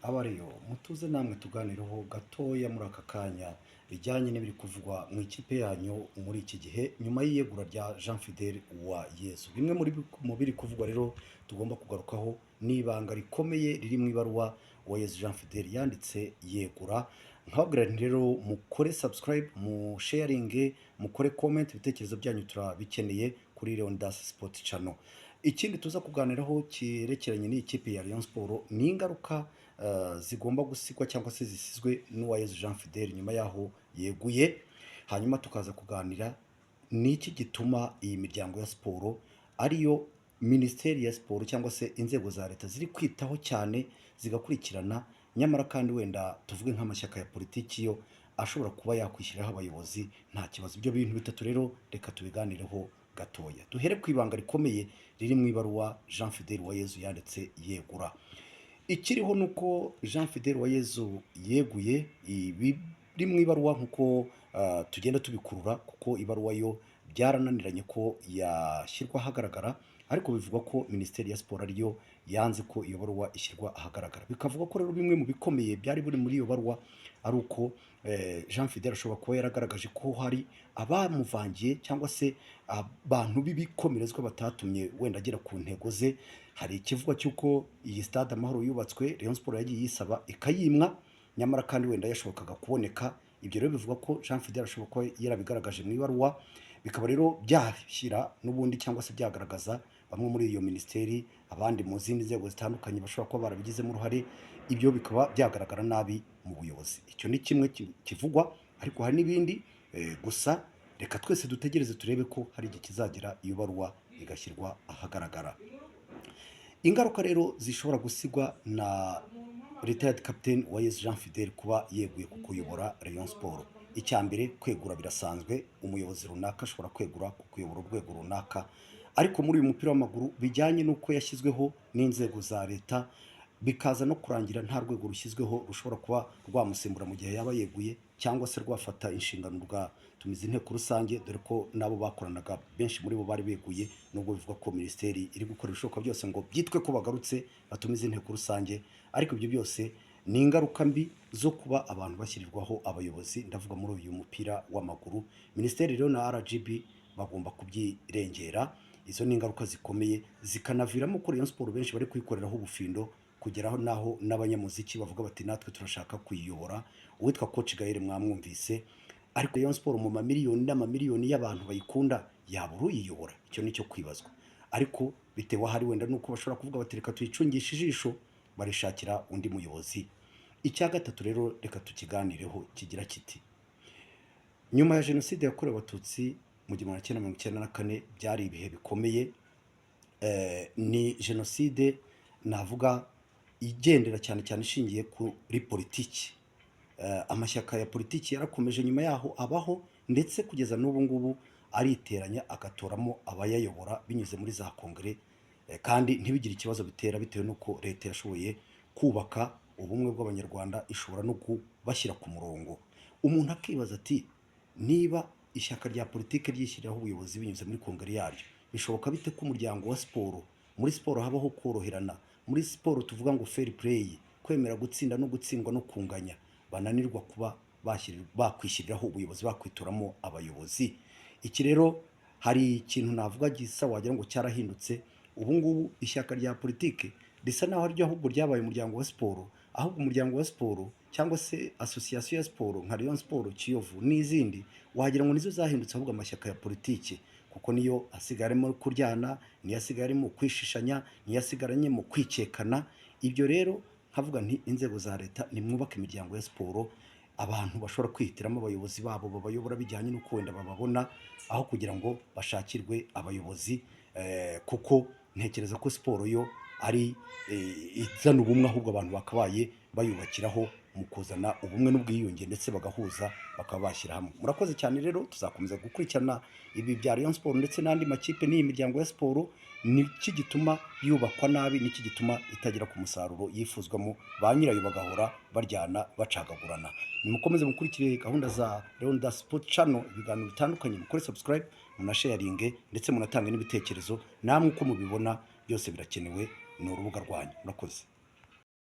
abariyo mutuze namwe tuganireho gatoya muri aka kanya bijyanye n'ibiri kuvugwa mu ikipe yanyu muri iki gihe nyuma y'iyegura rya Jean Fidèle Uwayezu. Bimwe mu biri kuvugwa rero tugomba kugarukaho n'ibanga rikomeye riri mu ibaruwa Uwayezu Jean Fidèle yanditse yegura. Nkababwira nti rero mukore subscribe, mu sharing, mukore comment, ibitekerezo byanyu turabikeneye kuri Leonidas Sport Channel. Ikindi tuza kuganiraho cyerekeranye n'ikipe ya Rayon Sport ni ingaruka zigomba gusigwa cyangwa se zisizwe n'Uwayezu Jean Fidèle nyuma yaho yeguye. Hanyuma tukaza kuganira n'iki gituma iyi miryango ya siporo ariyo Minisiteri ya Siporo cyangwa se inzego za leta ziri kwitaho cyane zigakurikirana, nyamara kandi wenda tuvuge nk'amashyaka ya politiki yo ashobora kuba yakwishyiraho abayobozi nta kibazo. Ibyo bintu bitatu rero reka tubiganireho gatoya. Duhere ku ibanga rikomeye riri mu ibaruwa Jean Fidèle Uwayezu yanditse yegura. Ikiriho nuko Jean Fidèle Uwayezu yeguye biri mu ibaruwa nkuko tugenda tubikurura, kuko ibaruwa yo byarananiranye ko yashyirwa ahagaragara, ariko bivuga ko Minisiteri ya Siporo ariyo yanze ko iyo baruwa ishyirwa ahagaragara. Bikavuga ko rero bimwe mu bikomeye byari buri muri iyo baruwa ari uko Jean Fidèle ashobora kuba yaragaragaje ko hari abamuvangiye cyangwa se abantu b'ibikomerezwa batatumye wenda agera ku ntego ze. Hari ikivugwa cy'uko iyi stade Amahoro yubatswe Rayon Sport yagiye yisaba ikayimwa, nyamara kandi wenda yashobokaga kuboneka. Ibyo rero bivuga ko Jean Fidèle ashobora kuba yarabigaragaje mu ibaruwa, bikaba rero byashyira n'ubundi cyangwa se byagaragaza bamwe muri iyo minisiteri, abandi mu zindi nzego zitandukanye bashobora kuba barabigizemo uruhare. Ibyo bikaba byagaragara nabi mu buyobozi. Icyo ni kimwe kivugwa, ariko hari n'ibindi. Gusa reka twese dutegereze turebe ko hari igihe kizagera iyo baruwa igashyirwa ahagaragara. Ingaruka rero zishobora gusigwa na retired captain Uwayezu Jean Fidèle kuba yeguye ku kuyobora Rayon Sport. Icya mbere, kwegura birasanzwe. Umuyobozi runaka ashobora kwegura ku kuyobora urwego runaka, ariko muri uyu mupira w'amaguru bijyanye n'uko yashyizweho n'inzego za leta, bikaza no kurangira nta rwego rushyizweho rushobora kuba rwamusimbura mu gihe yaba yeguye, cyangwa se rwafata inshingano rwatumiza inteko rusange, dore ko nabo bakoranaga benshi muri bo bari beguye, nubwo bivuga ko minisiteri iri gukora ibishoboka byose ngo byitwe ko bagarutse batumiza inteko rusange. Ariko ibyo byose ni ingaruka mbi zo kuba abantu bashyirirwaho abayobozi, ndavuga muri uyu mupira w'amaguru. Minisiteri rero na RGB bagomba kubyirengera. Izo ni ingaruka zikomeye zikanaviramo ko Rayon Sport benshi bari kuyikoreraho ubufindo, kugeraho naho n'abanyamuziki bavuga bati natwe turashaka kuyiyobora. Uwitwa Coach Gaël mwamwumvise, ariko Rayon Sport mu mamiliyoni n'amamiliyoni y'abantu bayikunda yabura uyiyobora. Icyo nicyo kwibazwa, ariko bitewe ahari wenda nuko bashobora kuvuga bati reka tuyicungishe ijisho, barishakira undi muyobozi. Icya gatatu rero reka tukiganireho, kigira kiti: nyuma ya jenoside yakorewe abatutsi mu 1994 byari ibihe bikomeye. Ni jenoside navuga igendera cyane cyane ishingiye kuri politiki. Amashyaka ya politiki yarakomeje nyuma yaho abaho, ndetse kugeza n'ubu ngubu ariteranya agatoramo abayayobora binyuze muri za kongere, kandi ntibigire ikibazo bitera, bitewe n'uko leta yashoboye kubaka ubumwe bw'abanyarwanda, ishobora no kubashyira ku murongo. Umuntu akibaza ati, niba ishyaka rya politiki ryishyiriraho ubuyobozi binyuze muri kongere yaryo, bishoboka bite ko umuryango wa siporo, muri siporo habaho koroherana, muri siporo tuvuga ngo fair play, kwemera gutsinda no gutsindwa no kunganya, bananirwa kuba bakwishyiriraho ubuyobozi, bakwituramo abayobozi? Iki rero hari ikintu navuga gisa wagira ngo cyarahindutse. Ubu ngubu ishyaka rya politiki risa naho ryo ahubwo ryabaye umuryango wa siporo, ahubwo umuryango wa siporo cyangwa se association ya siporo nka Rayon Sport, Kiyovu n'izindi, wagira ngo nizo zahindutse ahubwo amashyaka ya politiki, kuko niyo asigaremo kuryana, niyo asigaremo kwishishanya, niyo asigaranye mu kwikekana. Ibyo rero nkavuga nti inzego za leta nimwubake imiryango ya siporo, abantu bashobora kwihitiramo abayobozi babo babayobora bijyanye n'uko wenda bababona, aho kugira ngo bashakirwe abayobozi. Kuko ntekereza ko siporo yo ari izana ubumwe, ahubwo abantu bakabaye bayubakiraho mu kuzana ubumwe n'ubwiyunge, ndetse bagahuza bakaba bashyira hamwe. Murakoze cyane rero, tuzakomeza gukurikirana ibi bya Rayon Sport ndetse n'andi makipe n'iyi miryango ya siporo. Niki gituma yubakwa nabi, niki gituma itagera ku musaruro yifuzwamo, ba nyirayo bagahora baryana bacagagurana. Nimukomeze mukurikire gahunda za Leonidas Sport Channel, ibiganiro bitandukanye. Mukore subscribe, munasharinge, ndetse munatange n'ibitekerezo namwe uko mubibona. Byose birakenewe, ni urubuga rwanyu. Murakoze.